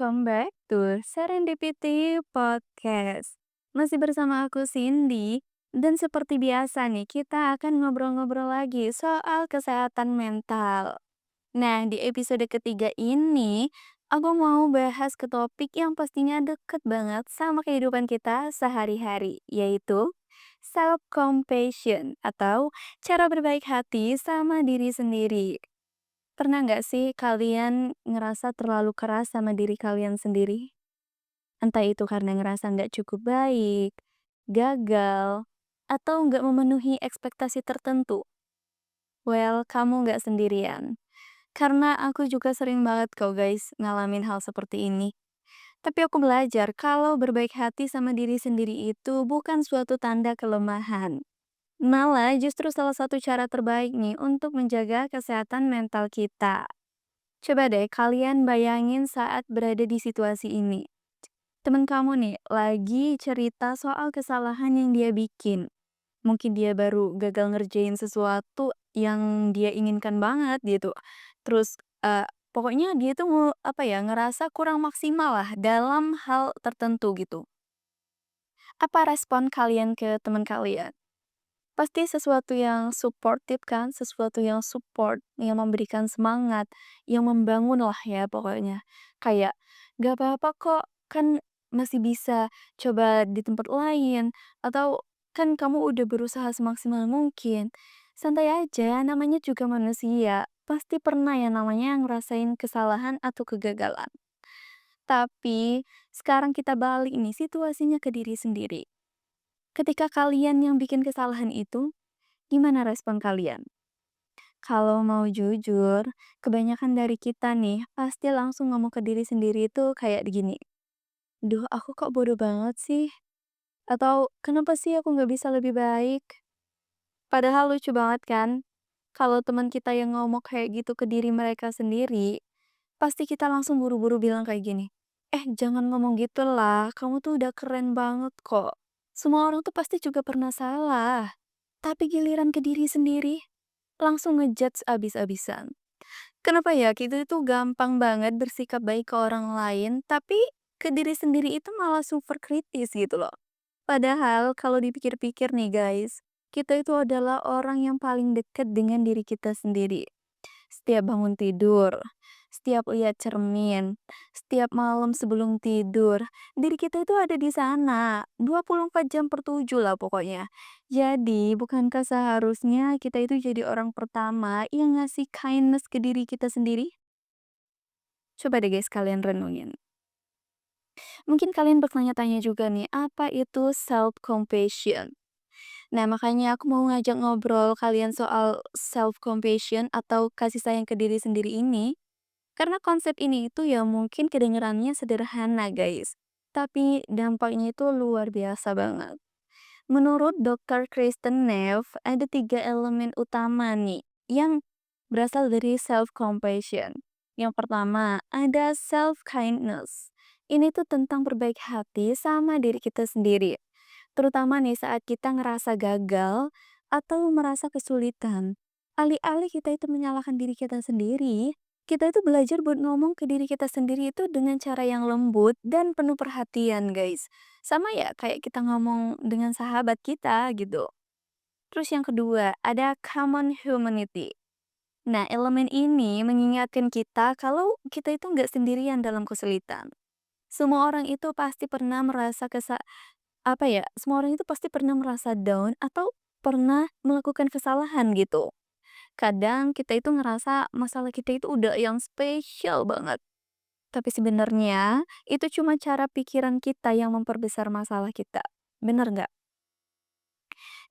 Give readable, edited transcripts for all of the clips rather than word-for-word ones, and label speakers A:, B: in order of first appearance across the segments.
A: welcome back to Serendipity Podcast. Masih bersama aku Cindy, dan seperti biasa nih, kita akan ngobrol-ngobrol lagi soal kesehatan mental. Nah, di episode ketiga ini, aku mau bahas ke topik yang pastinya deket banget sama kehidupan kita sehari-hari, yaitu self-compassion atau cara berbaik hati sama diri sendiri. Pernah nggak sih kalian ngerasa terlalu keras sama diri kalian sendiri? Entah itu karena ngerasa nggak cukup baik, gagal, atau nggak memenuhi ekspektasi tertentu. Well, kamu nggak sendirian. Karena aku juga sering banget kok guys ngalamin hal seperti ini. Tapi aku belajar kalau berbaik hati sama diri sendiri itu bukan suatu tanda kelemahan. Malah justru salah satu cara terbaik nih untuk menjaga kesehatan mental kita. Coba deh kalian bayangin saat berada di situasi ini. Temen kamu nih lagi cerita soal kesalahan yang dia bikin. Mungkin dia baru gagal ngerjain sesuatu yang dia inginkan banget gitu. Terus pokoknya dia tuh apa ya, ngerasa kurang maksimal lah dalam hal tertentu gitu. Apa respon kalian ke teman kalian? Pasti sesuatu yang suportif kan, sesuatu yang support, yang memberikan semangat, yang membangun lah ya pokoknya. Kayak, "Gak apa-apa kok, kan masih bisa coba di tempat lain," atau, "Kan kamu udah berusaha semaksimal mungkin." Santai aja, namanya juga manusia. Pasti pernah ya namanya ngerasain kesalahan atau kegagalan. Tapi, sekarang kita balik nih situasinya ke diri sendiri. Ketika kalian yang bikin kesalahan itu, gimana respon kalian? Kalau mau jujur, kebanyakan dari kita nih pasti langsung ngomong ke diri sendiri itu kayak gini, "Duh, aku kok bodoh banget sih?" Atau, "Kenapa sih aku nggak bisa lebih baik?" Padahal lucu banget kan, kalau teman kita yang ngomong kayak gitu ke diri mereka sendiri, pasti kita langsung buru-buru bilang kayak gini, jangan ngomong gitu lah, kamu tuh udah keren banget kok. Semua orang tuh pasti juga pernah salah." Tapi giliran ke diri sendiri, langsung ngejudge abis-abisan. Kenapa ya kita itu gampang banget bersikap baik ke orang lain, tapi ke diri sendiri itu malah super kritis gitu loh. Padahal kalau dipikir-pikir nih guys, kita itu adalah orang yang paling dekat dengan diri kita sendiri. Setiap bangun tidur, setiap lihat cermin, setiap malam sebelum tidur, diri kita itu ada di sana, 24 jam per 7 lah pokoknya. Jadi, bukankah seharusnya kita itu jadi orang pertama yang ngasih kindness ke diri kita sendiri? Coba deh guys kalian renungin. Mungkin kalian bertanya-tanya juga nih, apa itu self-compassion? Nah, makanya aku mau ngajak ngobrol kalian soal self-compassion atau kasih sayang ke diri sendiri ini. Karena konsep ini itu ya mungkin kedengarannya sederhana guys, tapi dampaknya itu luar biasa banget. Menurut Dr. Kristen Neff, ada tiga elemen utama nih yang berasal dari self-compassion. Yang pertama, ada self-kindness. Ini tuh tentang berbaik hati sama diri kita sendiri. Terutama nih saat kita ngerasa gagal atau merasa kesulitan. Alih-alih kita itu menyalahkan diri kita sendiri, kita itu belajar buat ngomong ke diri kita sendiri itu dengan cara yang lembut dan penuh perhatian, guys. Sama ya kayak kita ngomong dengan sahabat kita gitu. Terus yang kedua, ada common humanity. Nah, elemen ini mengingatkan kita kalau kita itu nggak sendirian dalam kesulitan. Semua orang itu pasti pernah merasa apa ya, semua orang itu pasti pernah merasa down atau pernah melakukan kesalahan gitu. Kadang kita itu ngerasa masalah kita itu udah yang spesial banget. Tapi sebenarnya itu cuma cara pikiran kita yang memperbesar masalah kita. Bener nggak?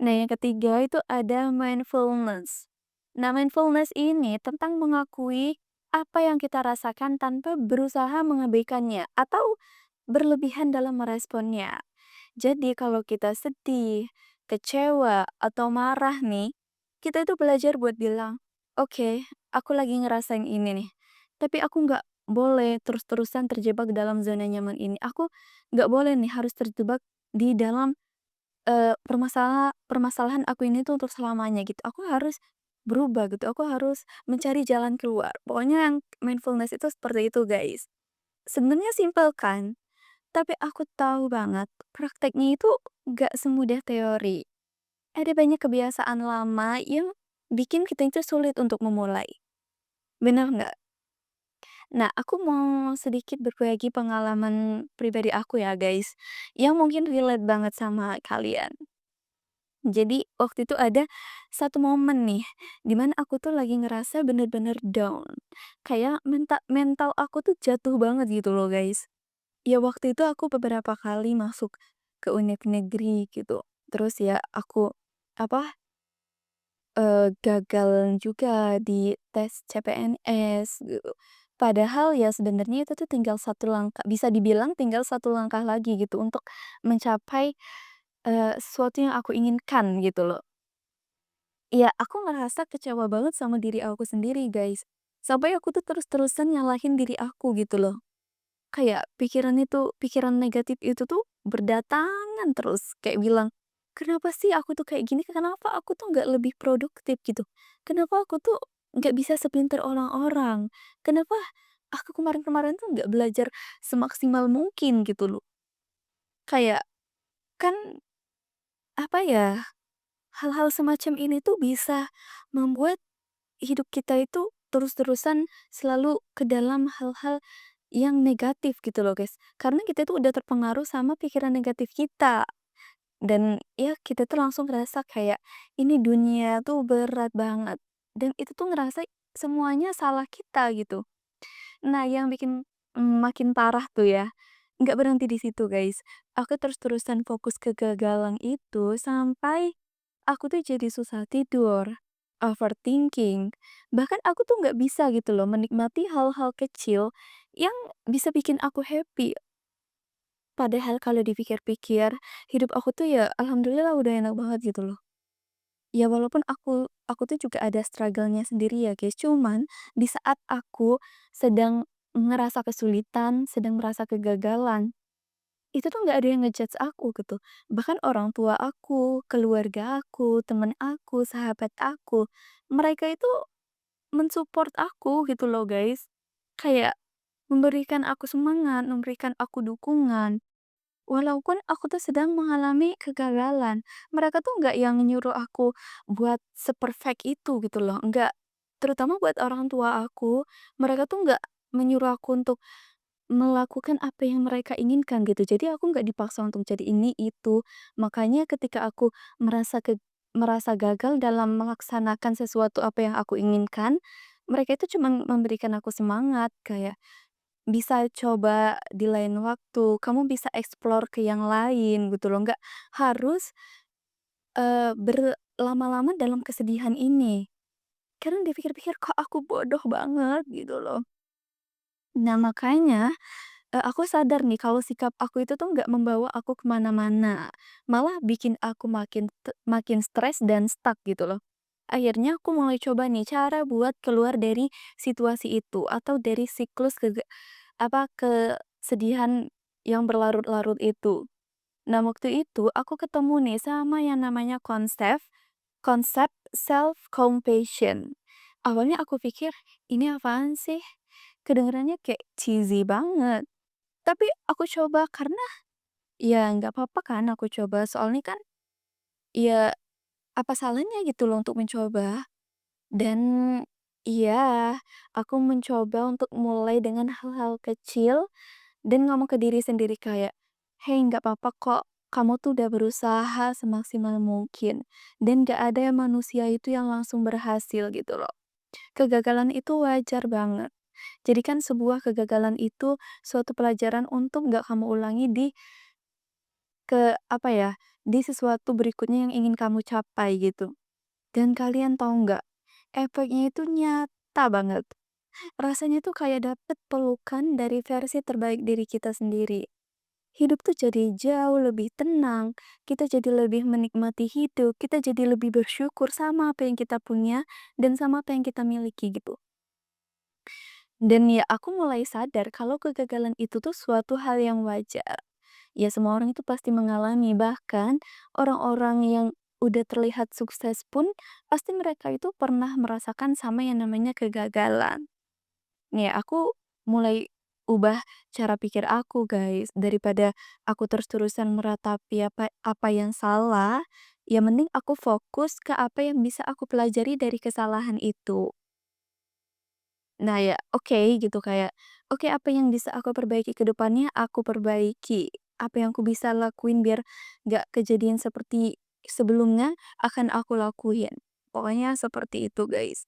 A: Nah, yang ketiga itu ada mindfulness. Nah, mindfulness ini tentang mengakui apa yang kita rasakan tanpa berusaha mengabaikannya atau berlebihan dalam meresponnya. Jadi kalau kita sedih, kecewa, atau marah nih, kita itu belajar buat bilang, "Oke, aku lagi ngerasain ini nih, tapi aku nggak boleh terus-terusan terjebak dalam zona nyaman ini. Aku nggak boleh nih harus terjebak di dalam permasalahan aku ini tuh untuk selamanya gitu. Aku harus berubah gitu, aku harus mencari jalan keluar." Pokoknya yang mindfulness itu seperti itu, guys. sebenarnya simpel kan, tapi aku tahu banget prakteknya itu gak semudah teori. Ada banyak kebiasaan lama yang bikin kita itu sulit untuk memulai. Bener nggak? Nah, aku mau sedikit berbagi pengalaman pribadi aku ya, guys, yang mungkin relate banget sama kalian. Jadi, waktu itu ada satu momen nih, di mana aku tuh lagi ngerasa bener-bener down. Kayak mental aku tuh jatuh banget gitu loh, guys. Ya waktu itu aku beberapa kali masuk ke univ negeri gitu. Terus ya aku apa gagal juga di tes CPNS gitu. Padahal ya sebenarnya itu tuh tinggal satu langkah, bisa dibilang tinggal satu langkah lagi gitu untuk mencapai, sesuatu yang aku inginkan gitu loh. Ya aku ngerasa kecewa banget sama diri aku sendiri, guys. Sampai aku tuh terus-terusan nyalahin diri aku gitu loh. Kayak pikiran negatif itu tuh berdatangan terus, kayak bilang, "Kenapa sih aku tuh kayak gini? Kenapa aku tuh nggak lebih produktif?" Gitu. "Kenapa aku tuh nggak bisa sepintar orang-orang? Kenapa aku kemarin-kemarin tuh nggak belajar semaksimal mungkin?" Gitu loh. Kayak, kan apa ya, hal-hal semacam ini tuh bisa membuat hidup kita itu terus-terusan selalu ke dalam hal-hal yang negatif gitu loh, guys. Karena kita tuh udah terpengaruh sama pikiran negatif kita. Dan ya kita tuh langsung ngerasa kayak ini dunia tuh berat banget. Dan itu tuh ngerasa semuanya salah kita gitu. Nah, yang bikin makin parah tuh ya, nggak berhenti di situ, guys. Aku terus-terusan fokus kegagalan itu sampai aku tuh jadi susah tidur, overthinking, bahkan aku tuh nggak bisa gitu loh menikmati hal-hal kecil yang bisa bikin aku happy. Padahal kalau dipikir-pikir, hidup aku tuh ya alhamdulillah udah enak banget gitu loh. Ya walaupun aku tuh juga ada struggle-nya sendiri ya guys, cuman di saat aku sedang ngerasa kesulitan, sedang merasa kegagalan, itu tuh nggak ada yang ngejudge aku gitu. Bahkan orang tua aku, keluarga aku, temen aku, sahabat aku, mereka itu mensupport aku gitu loh guys. Kayak memberikan aku semangat, memberikan aku dukungan. Walaupun aku tuh sedang mengalami kegagalan, mereka tuh nggak yang nyuruh aku buat seperfect itu gitu loh, nggak. Terutama buat orang tua aku, mereka tuh nggak menyuruh aku untuk melakukan apa yang mereka inginkan gitu. Jadi aku nggak dipaksa untuk jadi ini, itu. Makanya ketika aku merasa gagal dalam melaksanakan sesuatu apa yang aku inginkan, mereka itu cuma memberikan aku semangat, kayak, "Bisa coba di lain waktu, kamu bisa explore ke yang lain," gitu loh. Nggak harus, berlama-lama dalam kesedihan ini. Karena dipikir-pikir kok aku bodoh banget gitu loh. Nah makanya aku sadar nih kalau sikap aku itu tuh nggak membawa aku kemana-mana, malah bikin aku makin stres dan stuck gitu loh. Akhirnya aku mulai coba nih cara buat keluar dari situasi itu atau dari siklus kesedihan yang berlarut-larut itu. Nah, waktu itu aku ketemu nih sama yang namanya konsep konsep self compassion. Awalnya aku pikir, "Ini apaan sih?" Kedengarannya kayak cheesy banget. Tapi aku coba karena ya nggak apa-apa kan aku coba, soalnya kan ya apa salahnya gitu loh untuk mencoba. Dan iya, aku mencoba untuk mulai dengan hal-hal kecil dan ngomong ke diri sendiri kayak, "Hei, nggak apa-apa kok, kamu tuh udah berusaha semaksimal mungkin dan nggak ada manusia itu yang langsung berhasil," gitu loh. Kegagalan itu wajar banget. Jadikan sebuah kegagalan itu suatu pelajaran untuk nggak kamu ulangi apa ya, di sesuatu berikutnya yang ingin kamu capai gitu. Dan kalian tahu nggak, efeknya itu nyata banget. Rasanya tuh kayak dapet pelukan dari versi terbaik diri kita sendiri. Hidup tuh jadi jauh lebih tenang, kita jadi lebih menikmati hidup, kita jadi lebih bersyukur sama apa yang kita punya dan sama apa yang kita miliki gitu. Dan ya aku mulai sadar kalau kegagalan itu tuh suatu hal yang wajar. Ya semua orang itu pasti mengalami, bahkan orang-orang yang udah terlihat sukses pun pasti mereka itu pernah merasakan sama yang namanya kegagalan. Nih aku mulai ubah cara pikir aku, guys. Daripada aku terus-terusan meratapi apa apa yang salah, ya mending aku fokus ke apa yang bisa aku pelajari dari kesalahan itu. Nah ya, oke gitu kayak, oke apa yang bisa aku perbaiki ke depannya, aku perbaiki. Apa yang aku bisa lakuin biar nggak kejadian seperti sebelumnya, akan aku lakuin. Pokoknya seperti itu, guys.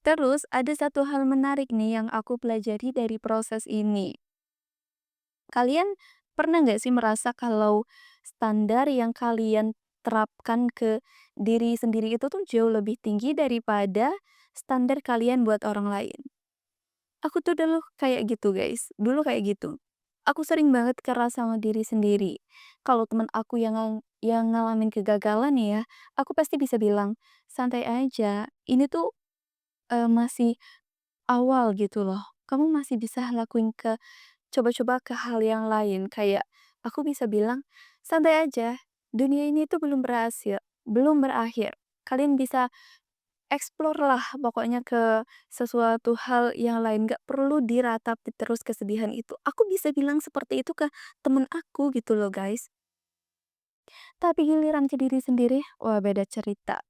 A: Terus ada satu hal menarik nih yang aku pelajari dari proses ini. Kalian pernah nggak sih merasa kalau standar yang kalian terapkan ke diri sendiri itu tuh jauh lebih tinggi daripada standar kalian buat orang lain? Aku tuh dulu kayak gitu, guys. Dulu kayak gitu. Aku sering banget keras sama diri sendiri. Kalau teman aku yang ngalamin kegagalan nih ya, aku pasti bisa bilang, "Santai aja, ini tuh masih awal gitu loh. Kamu masih bisa lakuin coba-coba ke hal yang lain." Kayak aku bisa bilang, "Santai aja, dunia ini tuh belum berakhir. Kalian bisa explore lah pokoknya ke sesuatu hal yang lain, nggak perlu diratapi terus kesedihan itu." Aku bisa bilang seperti itu ke temen aku gitu loh, guys. Tapi giliran ke diri sendiri, wah beda cerita.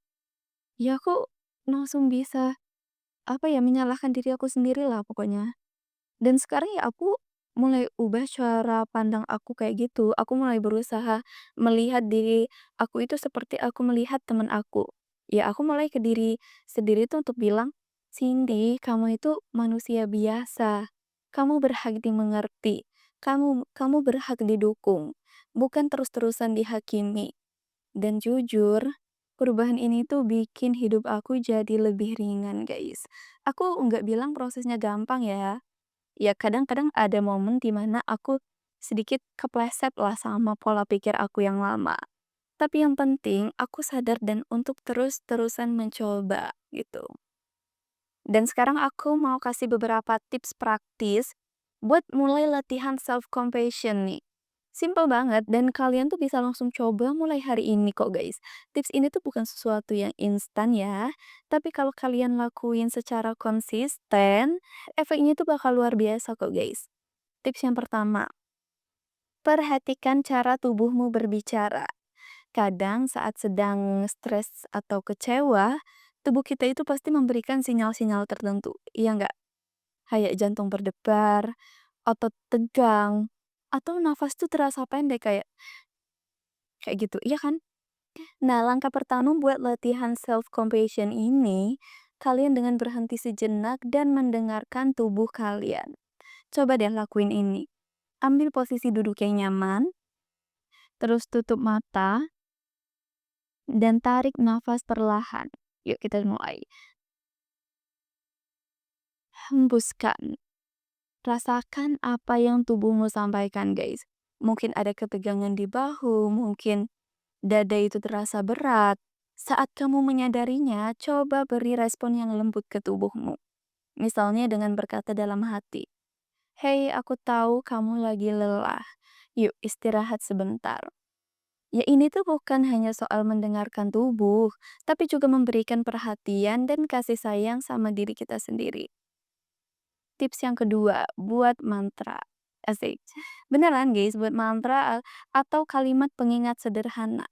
A: Ya aku langsung bisa, apa ya, menyalahkan diri aku sendiri lah pokoknya. Dan sekarang ya aku mulai ubah cara pandang aku kayak gitu. Aku mulai berusaha melihat diri aku itu seperti aku melihat teman aku. Ya aku mulai ke diri sendiri tuh untuk bilang, "Cindy, kamu itu manusia biasa. Kamu berhak dimengerti. Kamu berhak didukung, bukan terus-terusan dihakimi." Dan jujur, perubahan ini tuh bikin hidup aku jadi lebih ringan, guys. Aku nggak bilang prosesnya gampang ya. Ya kadang-kadang ada momen di mana aku sedikit kepleset lah sama pola pikir aku yang lama. Tapi yang penting aku sadar dan untuk terus-terusan mencoba gitu. Dan sekarang aku mau kasih beberapa tips praktis buat mulai latihan self compassion nih. Simple banget dan kalian tuh bisa langsung coba mulai hari ini kok, guys. Tips ini tuh bukan sesuatu yang instan ya, tapi kalau kalian lakuin secara konsisten, efeknya tuh bakal luar biasa kok, guys. Tips yang pertama, perhatikan cara tubuhmu berbicara. Kadang saat sedang stres atau kecewa, tubuh kita itu pasti memberikan sinyal-sinyal tertentu, iya nggak? Kayak jantung berdebar, otot tegang, atau nafas tuh terasa pendek kayak gitu, iya kan? Nah, langkah pertama buat latihan self compassion ini, kalian dengan berhenti sejenak dan mendengarkan tubuh kalian. Coba deh lakuin ini. Ambil posisi duduk yang nyaman, terus tutup mata dan tarik nafas perlahan. Yuk kita mulai. Hembuskan. Rasakan apa yang tubuhmu sampaikan, guys. Mungkin ada ketegangan di bahu, mungkin dada itu terasa berat. Saat kamu menyadarinya, coba beri respon yang lembut ke tubuhmu. Misalnya dengan berkata dalam hati, "Hei, aku tahu kamu lagi lelah. Yuk istirahat sebentar." Ya ini tuh bukan hanya soal mendengarkan tubuh, tapi juga memberikan perhatian dan kasih sayang sama diri kita sendiri. Tips yang kedua, buat mantra. Asik. Beneran guys, buat mantra atau kalimat pengingat sederhana.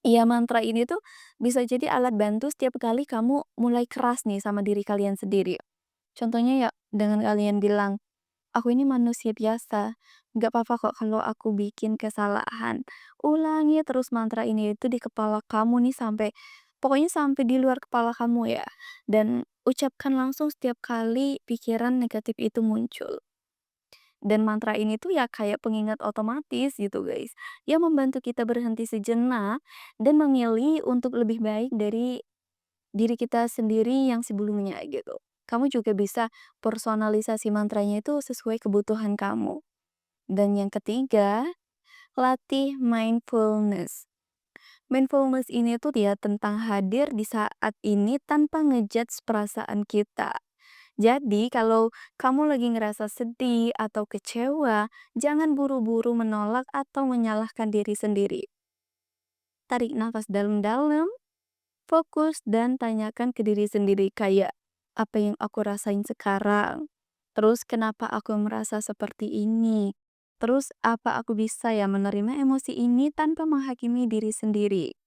A: Iya, mantra ini tuh bisa jadi alat bantu setiap kali kamu mulai keras nih sama diri kalian sendiri. Contohnya ya dengan kalian bilang, "Aku ini manusia biasa, nggak apa-apa kok kalau aku bikin kesalahan." Ulangi terus mantra ini itu di kepala kamu nih pokoknya sampai di luar kepala kamu ya. Dan ucapkan langsung setiap kali pikiran negatif itu muncul. Dan mantra ini tuh ya kayak pengingat otomatis gitu guys. Yang membantu kita berhenti sejenak dan memilih untuk lebih baik dari diri kita sendiri yang sebelumnya gitu. Kamu juga bisa personalisasi mantranya itu sesuai kebutuhan kamu. Dan yang ketiga, latih mindfulness. Mindfulness ini tuh dia tentang hadir di saat ini tanpa ngejudge perasaan kita. Jadi kalau kamu lagi ngerasa sedih atau kecewa, jangan buru-buru menolak atau menyalahkan diri sendiri. Tarik nafas dalam-dalam, fokus dan tanyakan ke diri sendiri kayak, apa yang aku rasain sekarang? Terus kenapa aku merasa seperti ini? Terus apa aku bisa ya menerima emosi ini tanpa menghakimi diri sendiri?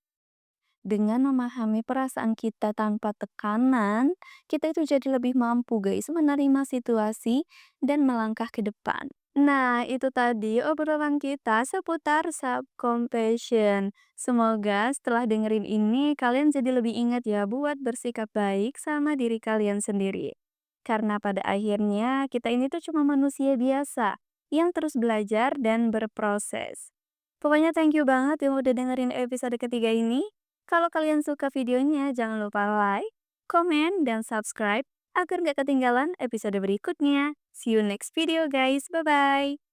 A: Dengan memahami perasaan kita tanpa tekanan, kita itu jadi lebih mampu guys menerima situasi dan melangkah ke depan. Nah, itu tadi obrolan kita seputar self-compassion. Semoga setelah dengerin ini, kalian jadi lebih ingat ya buat bersikap baik sama diri kalian sendiri. Karena pada akhirnya, kita ini tuh cuma manusia biasa yang terus belajar dan berproses. Pokoknya thank you banget yang udah dengerin episode ketiga ini. Kalau kalian suka videonya, jangan lupa like, komen, dan subscribe agar nggak ketinggalan episode berikutnya. See you next video guys. Bye-bye.